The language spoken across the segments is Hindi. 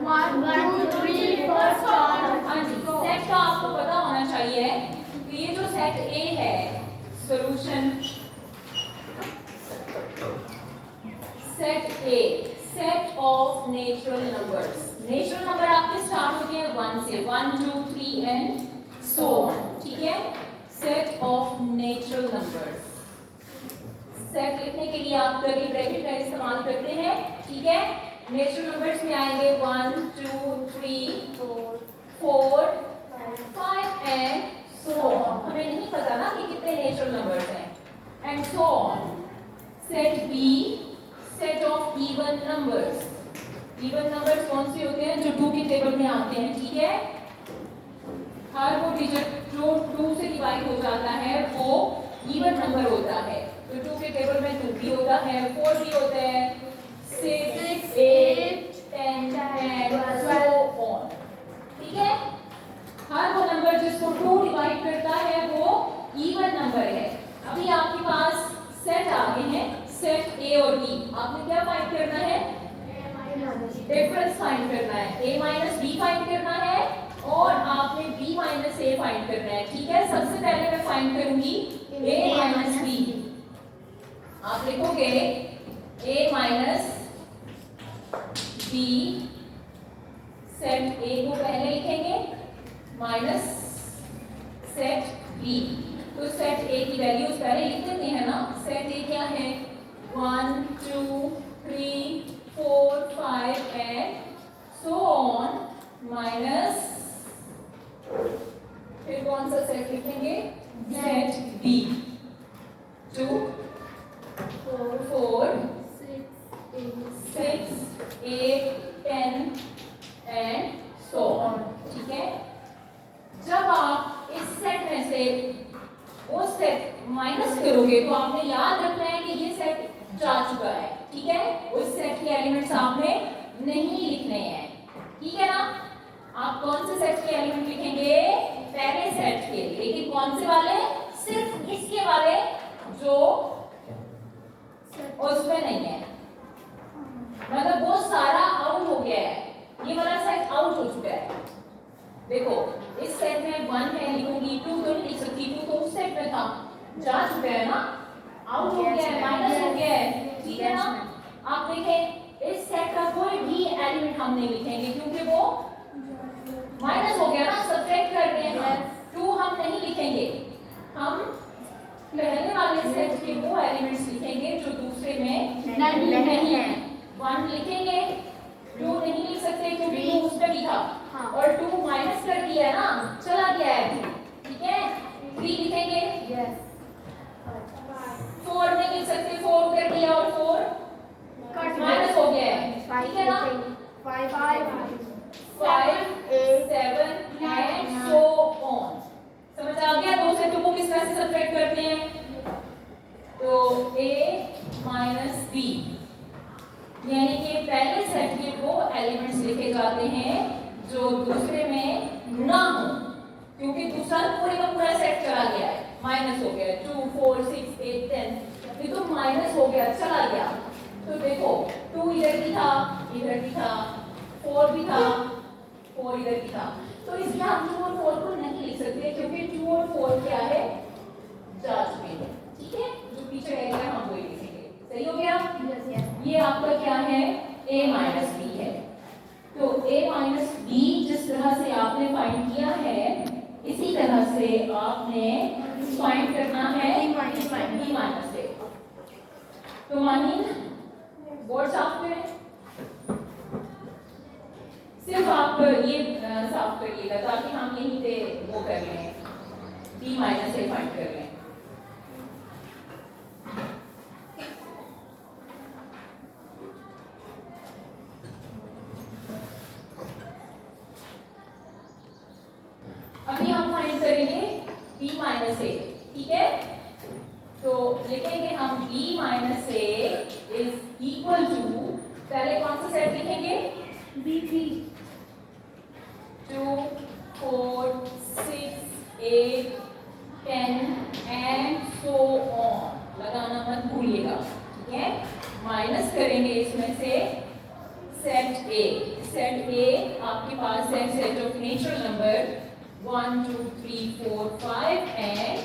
1 2 3 4 हाँ जी, सेट का आपको पता होना चाहिए कि ये जो सेट ए है, solution set A, set of natural numbers. Natural number आपके स्टार्ट होते हैं 1 से, 1 2 3 एंड सो ऑन, ठीक है। Set of natural numbers, set लिखने के लिए आप कर्ली ब्रैकेट का इस्तेमाल करते हैं, ठीक है। नेचुरल नंबर्स में आएंगे 1 2 3 4 5 एंड सो ऑन। हमें नहीं पता ना कि कितने नेचुरल नंबर्स हैं, and so on. Set B, set of even numbers. Even numbers कौन से होते हैं? जो 2 के टेबल में आते हैं, ठीक है। हर वो डिजिट जो 2 से डिवाइड हो जाता है वो इवन नंबर होता है। तो 2 के टेबल में 2 भी होता है, 4 भी होता है, 6 8 10 एंड सो ऑन, ठीक है। हर वो नंबर जिसको 2 डिवाइड करता है वो इवन नंबर है। अभी आपके पास सेट आ गए हैं, सेट ए और बी। आपने क्या फाइंड करना है? डिफरेंस फाइंड करना है। a माइनस बी फाइंड करना है और आपने b माइनस ए फाइंड करना है, ठीक है। सबसे पहले मैं फाइंड करूंगी a माइनस बी। आप लिखोगे a minus B, set a को पहले लिखेंगे माइनस सेट b। तो सेट a की वैल्यूज पहले लिख देते हैं ना। सेट a क्या है? 1 2 3 4 5 एंड सो ऑन माइनस, फिर कौन सा सेट लिखेंगे? Set B. 2 4 6 8 10 and so on, ठीक है। जब आप इस सेट में से वो सेट माइनस करोगे तो आपने याद रखना है कि ये सेट जा चुका है, ठीक है। उस सेट के एलिमेंट्स आपने नहीं लिखने हैं, ठीक है ना। आप कौन से सेट के एलिमेंट लिखेंगे? पहले सेट के, लेकिन कौन से वाले? सिर्फ इसके वाले जो उसमें नहीं है, मतलब वो सारा आउट हो गया है, ये वाला सेट आउट हो चुका है। देखो इस सेट में 1 है, लिखूंगी 2 तो नहीं लिख सकती, 2 तो उस सेट में था, जा चुका है ना, आउट हो गया है, माइनस हो गया है, ठीक है ना। आप देखें इस सेट का कोई भी एलिमेंट हम नहीं लिखेंगे क्योंकि वो माइनस हो गया ना, सब्ट्रैक्ट कर रहे हैं। 2 हम नहीं लिखेंगे, हम पहले वाले सेट के वो एलिमेंट्स लिखेंगे जो दूसरे में नहीं है। 1 लिखेंगे, 2 नहीं लिख सकते क्योंकि 2 उस पर भी था और 2 माइनस कर दिया है ना, चला गया है, ठीक है। 3 लिखेंगे, 4 नहीं लिख सकते, 4 कर दिया और 4 माइनस हो गया है, ठीक है ना। 5 7 एंड सो ऑन। समझ आ गया? 2 से 2 को किस तरह से सब्ट्रैक्ट करते हैं? तो a माइनस बी, यानी कि पहले सेट के वो एलिमेंट्स लिखे जाते हैं जो दूसरे में ना हो, क्योंकि दूसरा पूरे का पूरा सेट चला गया है, माइनस हो गया। 2 4 6 8 10 ये तो माइनस हो गया, चला गया। तो देखो 2 इधर भी था, इधर भी था, 4 भी था, 4 इधर भी था, तो इसलिए हम 2 और 4 को नहीं लिख सकते क्योंकि 2 और 4 क्या है? जा चुके हैं, ठीक है। जो पीछे रह गया हम वही लिखेंगे, सही हो गया। ये आपका क्या है? a माइनस बी है। तो a माइनस बी जिस तरह से आपने फाइंड किया है इसी तरह से आपने फाइंड करना है b माइनस ए। तो मानिए बोर्ड साफ करें, सिर्फ आप ये साफ करिएगा ताकि हम यहीं पे वो कर लें, b माइनस ए फाइंड कर लें। अभी हम फाइंड करेंगे b माइनस ए, ठीक है। तो लिखेंगे हम b minus a is equal to, पहले कौन सा सेट लिखेंगे? b3। 2 4 6 8 10 एंड सो ऑन, लगाना मत भूलिएगा, ठीक है। माइनस करेंगे इसमें से सेट ए, सेट ए आपके पास है set of natural number 1 2 3 4 5 and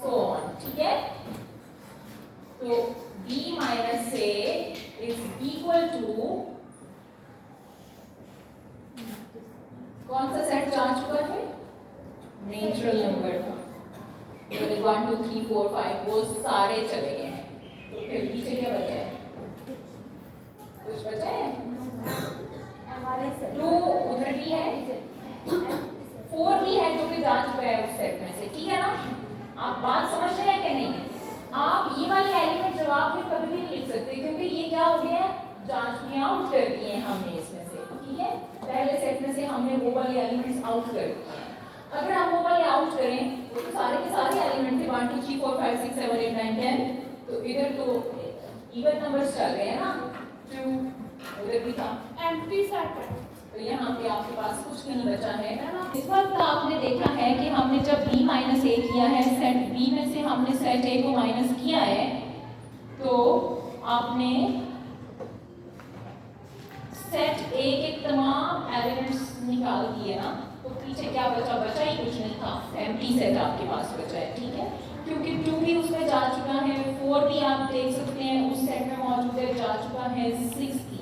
so on, ठीक है। तो b minus a is equal to कौन सा सेट जा चुका है? नेचुरल नंबर का। 1 2 3 4 5 वो सारे चले गए हैं, तो फिर पीछे क्या बचा है? कुछ बचा है? 2 उधर भी है, 4 भी है जो कि जा चुका है उस सेट में से, ठीक है ना। आप बात समझ रहे हैं कि नहीं? आप ये वाले एलिमेंट जवाब में कभी भी नहीं लिख सकते क्योंकि ये क्या हो गया है, जांच में आउट कर दिए हैं हमने इसमें से, ठीक है। पहले सेट में से हमने वो वाले एलिमेंट्स आउट कर दिए हैं। अगर हम वो वाले आउट करें तो सारे के सारे एलिमेंट थे 1 2 3 4 5 6 7 8 9 10, तो इधर तो इवन नंबर्स चल गए हैं ना, 2 उधर भी था एम्प्टी सेट है। तो यहाँ पे आपके पास कुछ नहीं बचा है ना। इस वक्त आपने देखा है कि हमने जब b माइनस a किया है, सेट b में से हमने सेट a को माइनस किया है, तो आपने सेट a के तमाम एलिमेंट्स निकाल दिए ना, तो पीछे क्या बचा? बचा ही कुछ नहीं था, एम्प्टी सेट आपके पास बचा है, ठीक है। क्योंकि 2 भी उसमें जा चुका है, 4 भी आप देख सकते हैं उस सेट में मौजूद है, जा चुका है 6 भी।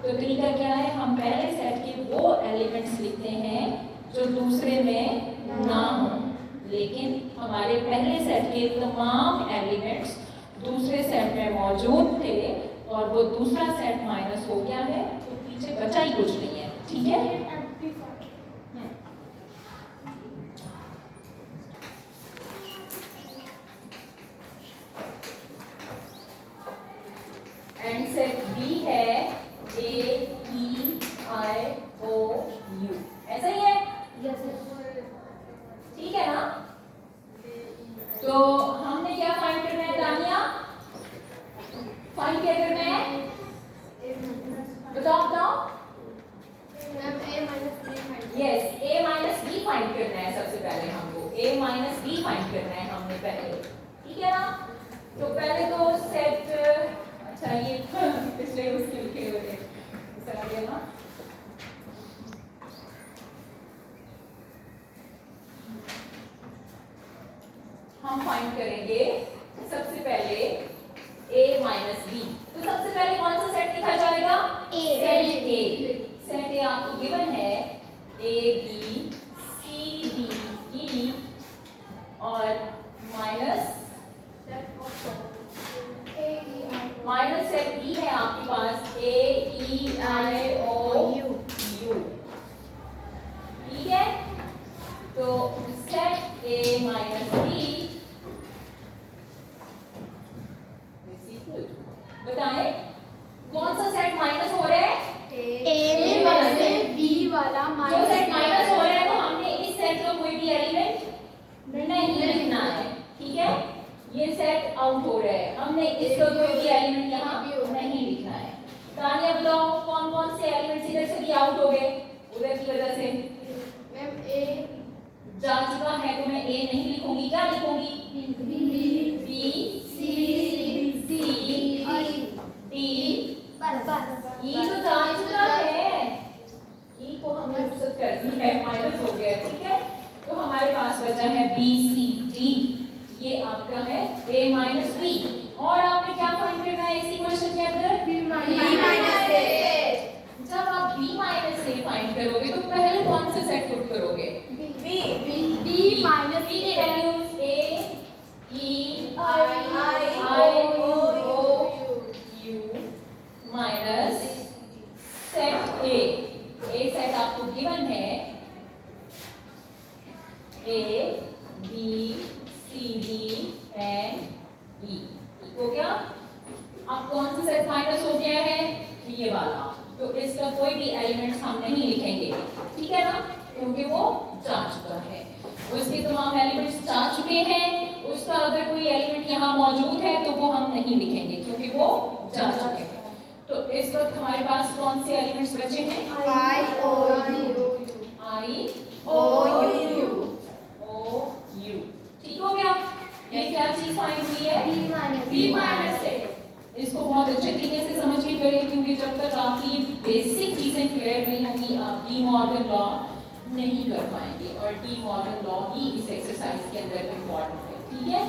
तो तरीका क्या है, हम पहले सेट के वो एलिमेंट्स लिखते हैं जो दूसरे में ना हो, लेकिन हमारे पहले सेट के तमाम एलिमेंट्स दूसरे सेट में मौजूद थे और वो दूसरा सेट माइनस हो गया है, तो पीछे बचा ही कुछ नहीं है, ठीक है। एंड सेट बी है A E I O U, ऐसा ही है, ठीक है ना। तो हमने क्या फाइंड करना है तानिया? फाइंड क्या करना है? बताओ बताओ। Yes, A minus B find करना है सबसे पहले हमको, A माइनस B फाइंड करना है हमने पहले, ठीक है ना। तो पहले तो सेट, अच्छा ये पिछले उसके लिखे हुए थे, ना हम फाइंड करेंगे सबसे पहले a माइनस बी। तो सबसे पहले कौन सा सेट लिखा जाएगा? सेट ए। सेट ए आपको गिवन है a b c d e और माइनस सेट बी है आपके पास a e i o u, ठीक है। तो सेट a माइनस बी बताएं कौन सा सेट माइनस हो रहा है? A वाला से B वाला जो सेट माइनस हो रहा है तो हमने इस सेट का कोई भी एलिमेंट नहीं लिखना है, ठीक है। ये सेट आउट हो रहा है, हमने इसका कोई भी एलिमेंट यहाँ नहीं लिखना है। तानिया बताओ कौन कौन से एलिमेंट्स इधर से भी आउट हो गए उधर की वजह से? मैम A जा चुका है तो मैं A नहीं लिखूंगी, क्या लिखूंगी? B C D E तो जा चुका है, E को हमने रुखसत कर दी है, माइनस हो गया, ठीक है। तो हमारे पास बचा है B C D, ये आपका है A माइनस B। और आपने क्या फाइंड करना है इसी क्वेश्चन के अंदर? B minus A। जब आप B माइनस A फाइंड करोगे तो पहले कौन से सेट पुट करोगे? B माइनस B की values A E I O U minus set A। A set आपको गिवन है A B C D and E, हो गया। अब कौन सा सेट माइनस हो गया है? ये वाला, तो इसका कोई भी एलिमेंट्स हम नहीं लिखेंगे, ठीक है ना, क्योंकि वो जा चुका है। उसके तमाम एलिमेंट्स जा चुके हैं, उसका अगर कोई एलिमेंट यहाँ मौजूद है तो वो हम नहीं लिखेंगे क्योंकि वो जा चुके हैं। तो इस वक्त हमारे पास कौन से एलिमेंट्स बचे हैं? I O U, ठीक हो गया। ये क्या चीज फाइंड हुई है? B माइनस है। इसको बहुत अच्छे तरीके से समझिए पहले, क्योंकि जब तक आपकी बेसिक चीजें क्लियर मॉर्गन लॉ नहीं कर पाएंगे, और डी मॉर्गन लॉ ही इस एक्सरसाइज के अंदर इम्पोर्टेंट है, ठीक है।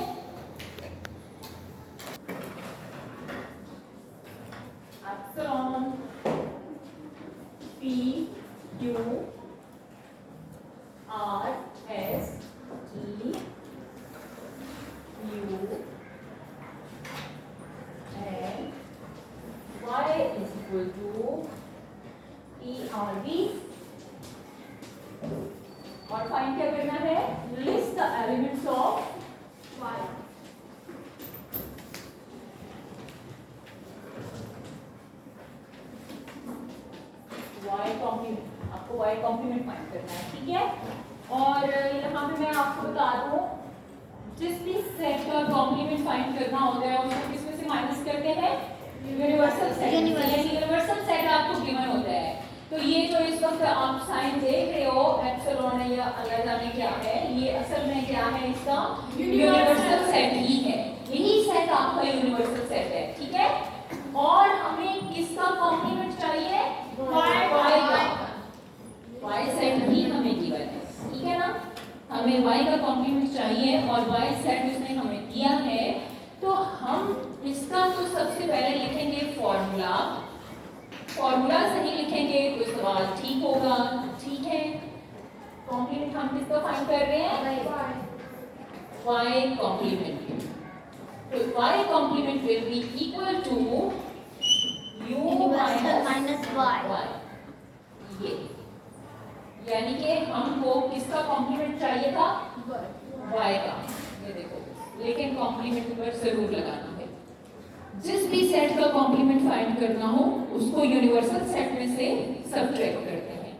Epsilon p q r s t u and y is equal to ERB, और फाइंड क्या करना है, list the elements of Y. y complement, आपको y कॉम्प्लीमेंट फाइंड करना है, ठीक है। और यहाँ पे मैं आपको बता दूं, जिस भी सेट का कॉम्प्लीमेंट फाइंड करना होता है उसको किसमें से माइनस करते हैं, यूनिवर्सल सेट। यूनिवर्सल सेट आपको गिवन होता है, तो ये जो इस वक्त आप साइन देख रहे हो एप्सिलॉन है या अल्लाह जाने क्या है, ये असल में क्या है, इसका यूनिवर्सल सेट ही है, यही सेट आपका यूनिवर्सल सेट है, ठीक है। और हमें किसका कॉम्प्लीमेंट चाहिए, y का, y सेट ही हमें गिवन है, ठीक है ना। हमें y का कॉम्प्लीमेंट चाहिए और y सेट उसने हमें दिया है, तो हम इसका तो सबसे पहले लिखेंगे फॉर्मूला, फॉर्मूला सही लिखेंगे तो सवाल ठीक होगा, ठीक है। कॉम्प्लीमेंट हम किसका फाइंड कर रहे हैं, y कॉम्प्लीमेंट, तो y complement will be equal to u minus y, ये यानी कि हमको किसका कॉम्प्लीमेंट चाहिए था, y का, ये देखो, लेकिन कॉम्प्लीमेंट पर जरूर लगाना है। जिस भी सेट का कॉम्प्लीमेंट फाइंड करना हो उसको यूनिवर्सल सेट में से सबट्रैक्ट करते हैं,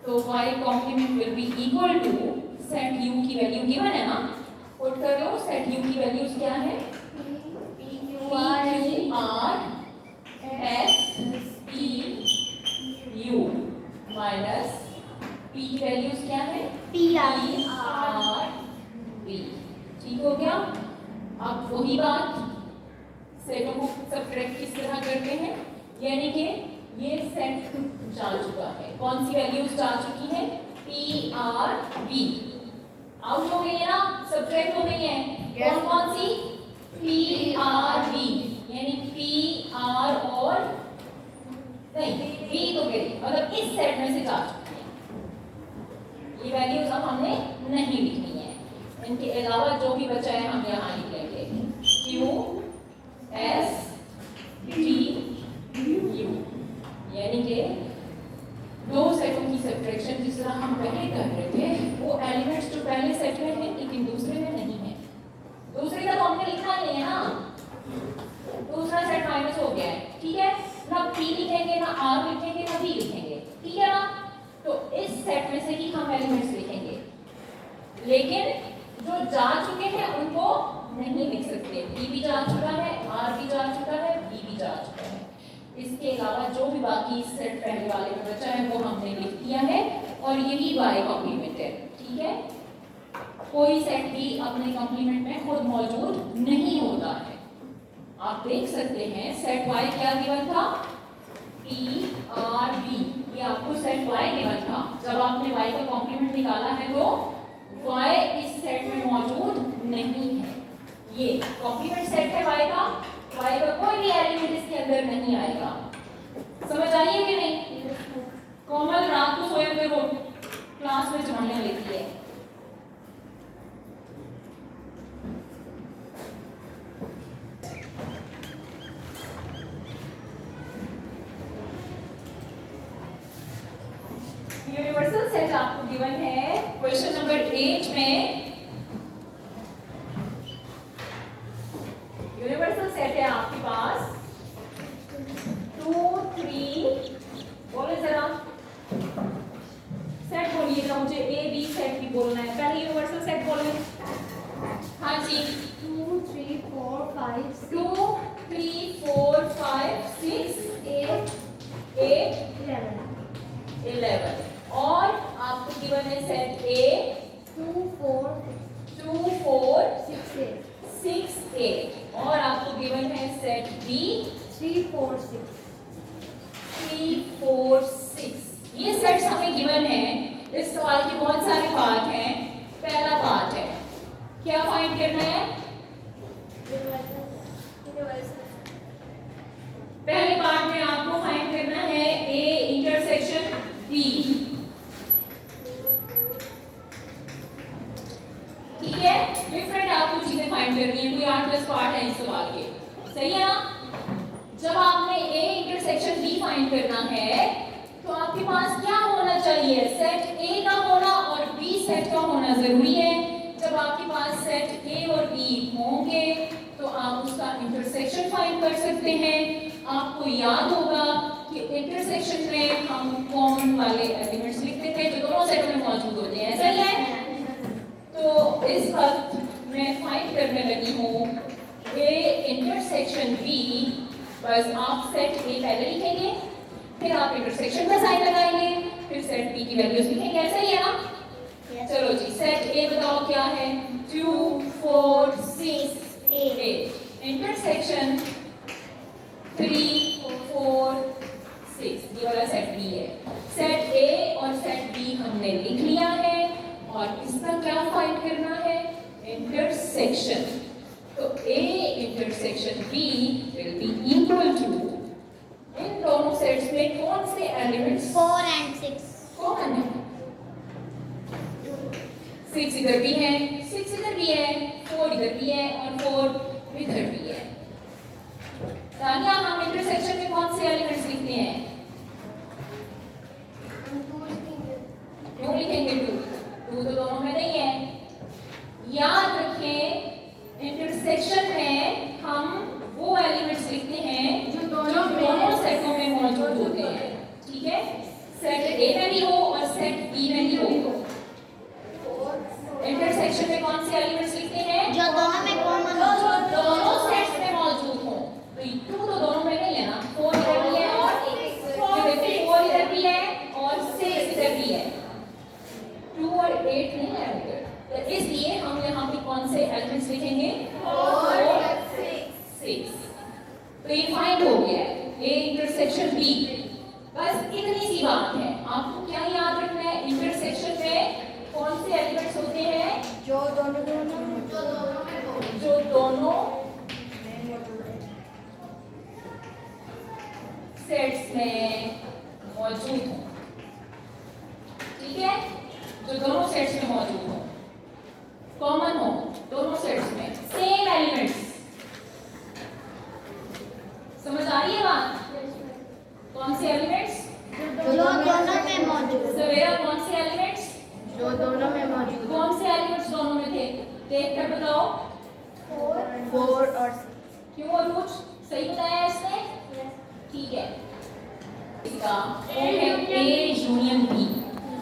तो y complement will be equal to set u की वैल्यू गिवन है ना, पुट कर लो, सेट u की वैल्यूज क्या है, p q r s t u minus p की वैल्यूज क्या है, p r b, ठीक हो गया। अब वही बात सेटों को सबट्रैक्ट किस तरह करते हैं, यानी कि ये सेट जा चुका है, कौन सी वैल्यूज जा चुकी है, P R B आउट हो गई है ना, सबट्रैक्ट हो गई है, कौन कौन सी, P R B, यानी P R और नहीं B तो गई, मतलब इस सेट में से जा चुकी है, ये वैल्यूज अब हमने नहीं लिखनी है, इनके अलावा जो भी बचा है हम यहाँ लिख लेंगे, Q S T U, यानी कि दो सेटों की सबट्रैक्शन जिस तरह हम पहले कर रहे थे, वो एलिमेंट्स जो पहले सेट में हैं लेकिन दूसरे में नहीं है, दूसरे का तो हमने लिखा नहीं है ना, दूसरा सेट माइनस हो गया है, ठीक है ना, P लिखेंगे ना R लिखेंगे ना B लिखेंगे, ठीक है ना, तो इस सेट में से ही हम एलिमेंट्स लिखेंगे, लेकिन जो जा चुके हैं उनको नहीं लिख सकते, P भी जा चुका है, R भी जा चुका है, B भी जा चुका है, इसके अलावा जो भी बाकी सेट पहले वाले में बचा है वो हमने लिख दिया है, और यही y कॉम्प्लीमेंट है, ठीक है। कोई सेट भी अपने कॉम्प्लीमेंट में खुद मौजूद नहीं होता है, आप देख सकते हैं सेट y क्या गिवन था, P R B, ये आपको सेट y गिवन था, जब आपने y का कॉम्प्लीमेंट निकाला है तो y इस सेट में मौजूद नहीं है, ये कॉम्प्लीमेंट सेट है y का कोई भी एलिमेंट इसके अंदर नहीं आएगा, समझ आई है कि नहीं। कोमल रात को सोया करो, क्लास में जमाने लेती है, यूनिवर्सल सेट आपको गिवन है क्वेश्चन नंबर 8 में, यूनिवर्सल सेट है आपके पास 2 3, बोले जरा सेट बोलिएगा, मुझे A B सेट भी बोलना है, पहले यूनिवर्सल सेट बोले, हाँ जी, 2 3 4 5 2 3 4 5 6 8 11, और आपको गिवन है सेट A 2 4 6 8, और आपको गिवन है सेट B 3 4 6, 3 4 6, ये सेट्स हमें गिवन है, तो आपके पास क्या होना चाहिए, सेट ए का होना और बी सेट का होना जरूरी है। जब आपके पास सेट ए और बी होंगे तो आप उसका इंटरसेक्शन फाइंड कर सकते हैं। आपको याद होगा कि इंटरसेक्शन में हम कॉमन वाले एलिमेंट्स लिखते थे जो दोनों सेट में मौजूद होते हैं, सही है। तो इस वक्त मैं फाइंड करने लगी हूँ ए इंटरसेक्शन बी। बस आप सेट ए पहले लिखेंगे, फिर आप इंटरसेक्शन का साइन लगाएंगे, फिर सेट बी की वैल्यूज लिखेंगे, ऐसा ही है ना। चलो जी, सेट ए बताओ क्या है, 2 4 6 8। इंटरसेक्शन 3 4 6, ये वाला सेट बी है। सेट ए और सेट बी हमने लिख लिया है और इसका क्या फाइंड करना है, इंटरसेक्शन। तो A intersection B will be equal to, इन दोनों सेट्स में कौन से एलिमेंट्स 4 and 6 कॉमन है। 6 इधर भी है, 6 इधर भी है, 4 इधर भी है और 4 इधर भी है। तानिया, हम इंटरसेक्शन में कौन से एलिमेंट्स लिखते हैं, क्यों लिखेंगे 2? 2 तो दोनों में नहीं है। याद रखें इंटरसेक्शन में हम वो एलिमेंट्स लिखते हैं जो दोनों सेटों में मौजूद होते हैं, ठीक है। सेट ए में भी हो और सेट बी में भी हो। इंटरसेक्शन में कौन से एलिमेंट्स लिखते हैं जो दोनों में कॉमन हो, जो दोनों सेट्स में मौजूद हो। तो 2 तो दोनों में नहीं है ना, 4 इधर भी है और 4 इधर भी है और 6 इधर भी है। 2 और 8 नहीं है उधर, तो इसलिए हम यहाँ पे कौन से एलिमेंट्स लिखेंगे, 4 और 6। तो ये फाइंड हो गया ए इंटरसेक्शन बी। बस इतनी सी बात है। आपको क्या याद रखना है, इंटरसेक्शन में कौन से एलिमेंट्स होते हैं जो दोनों सेट्स में मौजूद हो, ठीक है। जो दोनों सेट्स में मौजूद हो, कॉमन हो दोनों सेट्स में, सेम एलिमेंट्स। समझ आ रही है बात? कौन से एलिमेंट्स जो दोनों में मौजूद, सवेरा, कौन से एलिमेंट्स जो दोनों में मौजूद, कौन से एलिमेंट्स दोनों में थे, देख कर बताओ। 4 और क्यों और कुछ सही बताया इसने, ठीक है। इसका वो है ए यूनियन बी।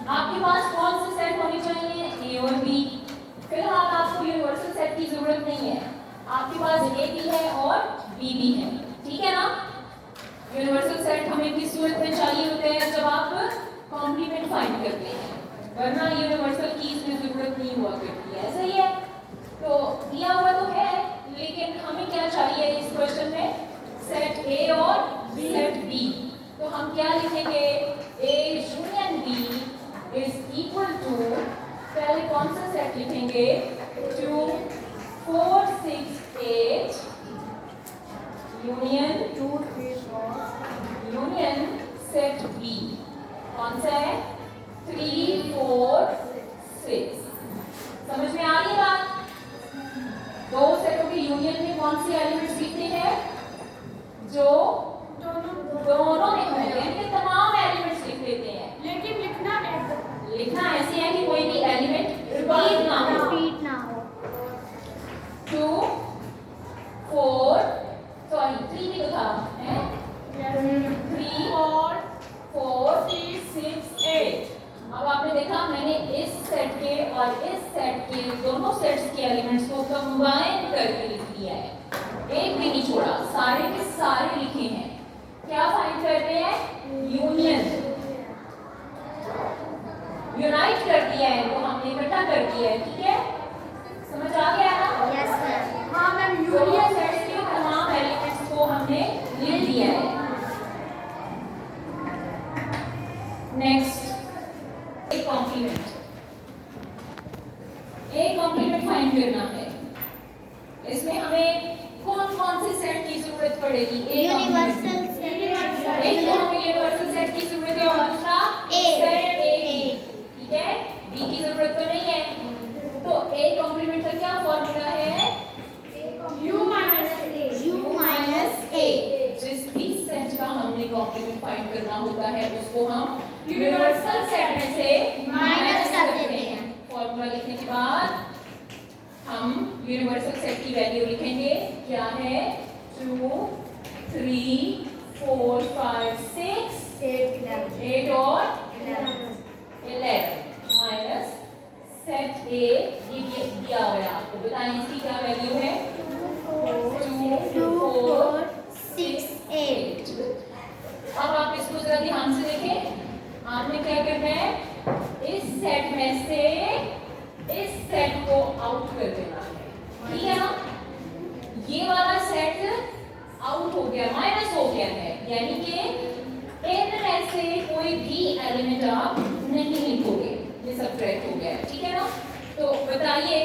आपके पास कौन से सेट होने चाहिए, ए और बी। फिलहाल आपको यूनिवर्सल सेट की जरूरत नहीं है, आपके पास ए भी है और बी भी है, ठीक है ना। यूनिवर्सल सेट हमें किस सूरत में चाहिए होते हैं, जब आप कॉम्प्लीमेंट फाइंड करते हैं, वरना यूनिवर्सल की इसमें जरूरत नहीं हुआ करती है, सही है। तो दिया हुआ तो है, लेकिन हमें क्या चाहिए इस क्वेश्चन में, सेट ए और सेट बी। तो हम क्या लिखेंगे, A union B is equal to, पहले कौन सा सेट लिखेंगे, 2 4 6 8 यूनियन 2 3 4 यूनियन सेट बी। कौन सा है, 3 4 6। समझ में आ रही है बात? दो सेटों के यूनियन में कौन से एलिमेंट्स लिखते हैं, जो दोनों में होंगे, यानी तमाम एलिमेंट्स लिख लेते हैं। लेकिन लिखना ऐसे है कि कोई भी एलिमेंट रिपीट ना हो। 2 4 सॉरी 3 भी तो था, है 3 4 6 8। अब आपने देखा मैंने इस सेट के और इस सेट के दोनों सेट्स के एलिमेंट्स को कंबाइन करके लिख दिया है, एक भी नहीं छोड़ा, सारे के सारे लिखे हैं। क्या फाइंड करते हैं, यूनियन, यूनाइट कर दिया है, तो हमने इकट्ठा कर दिया है, ठीक है। समझ आ गया ना? Yes sir. हाँ मैम, यूनियन सेट्स के तमाम एलिमेंट्स को हमने लिख दिया है। नेक्स्ट, एक कॉम्प्लीमेंट फाइंड करना है। इसमें हमें कौन कौन से सेट की जरूरत पड़ेगी, यूनिवर्सल सेट, एक तो हमें यूनिवर्सल सेट की जरूरत है और दूसरा सेट ए, ठीक है। बी की जरूरत तो नहीं है। तो ए कॉम्प्लीमेंट का क्या फॉर्मूला है, U minus A। जिस भी सेट का हमने कॉम्प्लीमेंट फाइंड करना होता है उसको हम यूनिवर्सल सेट में से माइनस कर देते हैं। फॉर्मूला लिखने के बाद हम यूनिवर्सल सेट की वैल्यू लिखेंगे। क्या है? 2 3 4 5 6 8 और 11 माइनस सेट ए ये दिया हुआ है आपको। बताएं इसकी क्या वैल्यू है? 2 4 6 8। अब आप इसको जरा ध्यान से देखें। आपने क्या करना है? इस सेट में से इस सेट को आउट कर देना है, ठीक है ना? ये वाला सेट आउट हो गया, माइनस हो गया है, यानी कि इनमें से कोई भी एलिमेंट आप नहीं लिखोगे, ये सब्ट्रैक्ट हो गया है, ठीक है ना? तो बताइए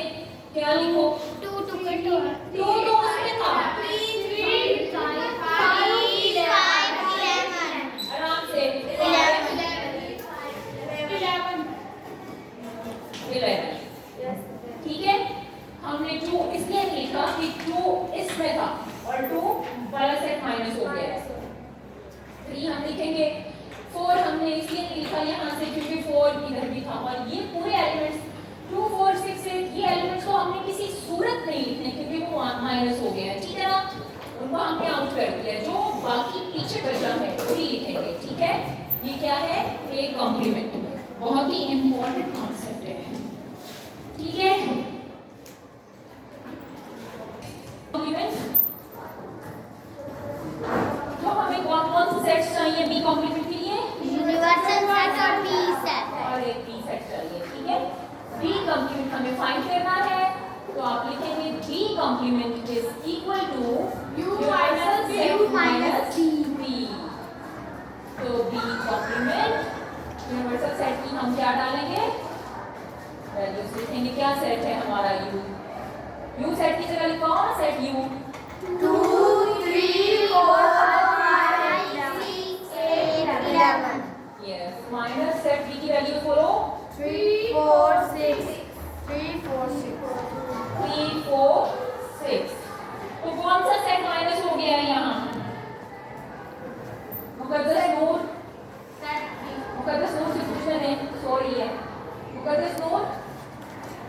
क्या लिखो? 2 2 2 2 तो उसमें था, 3 3 5 5 11 आराम से 11, ठीक है? हमने 2 इसलिए लिखा कि 2 इसमें था और 2 वाला सेट माइनस हो गया। 3 हम लिखेंगे। 4 हमने इसलिए नहीं लिखा यहाँ से क्योंकि 4 इधर भी था और ये पूरे एलिमेंट्स 2 4 6 8 ये एलिमेंट्स को हमने किसी सूरत नहीं लिखने क्योंकि वो माइनस हो गया है, ठीक है ना? उनको हमने आउट कर दिया। जो बाकी पीछे बचा है वही लिखेंगे, ठीक है? ये क्या है? एक कॉम्प्लीमेंट, बहुत ही इंपॉर्टेंट कॉन्सेप्ट है, ठीक है? तो हमें कौन-कौन से सेट्स चाहिए बी कॉम्प्लीमेंट के लिए? यूनिवर्सल सेट और बी सेट और एक बी सेट चाहिए, ठीक है? बी कॉम्प्लीमेंट हमें फाइंड करना है, तो आप लिखेंगे B complement is equal to universal set minus B. तो बी कॉम्प्लीमेंट यूनिवर्सल सेट की हम क्या डालेंगे? वैल्यूज लिखेंगे। क्या सेट है हमारा? यू सेट की जगह लिखो set U 2 3 4 5 6 8 11 yes minus set B की वैल्यू बोलो 3 4 6 3 4 6 3 4 6। तो कौन सा सेट माइनस हो गया है यहाँ? मुकद्दस नूर से पूछने दें, सॉरी है मुकद्दस नूर,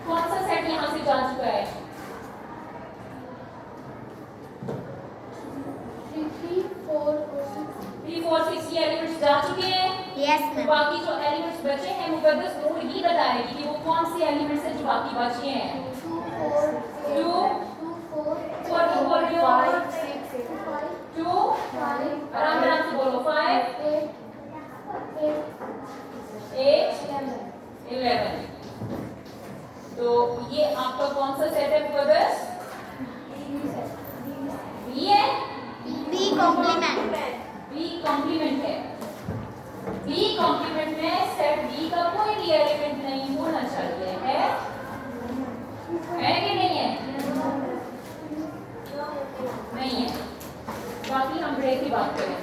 कौन सा सेट यहाँ से जा चुका है? 3 4 6 ये एलिमेंट्स जा चुके हैं। यस तो मैम। बाकी जो एलिमेंट्स बचे हैं मुकद्दस नूर ही बताएगी कि वो कौन से एलिमेंट्स हैं जो बाकी बचे हैं। 2 4 2 4 तो बोल रही हो 5 6 5 2 5 आराम से बोलो 5 8 11। तो ये आपका कौन सा सेट है मुकद्दस? बी है। बी कॉम्प्लीमेंट बी कॉम्प्लीमेंट है। बी कॉम्प्लीमेंट में सेट बी का कोई भी एलिमेंट नहीं होना चाहिए, है कि नहीं है? नहीं है। बाकी हम ब्रेक की बात करें।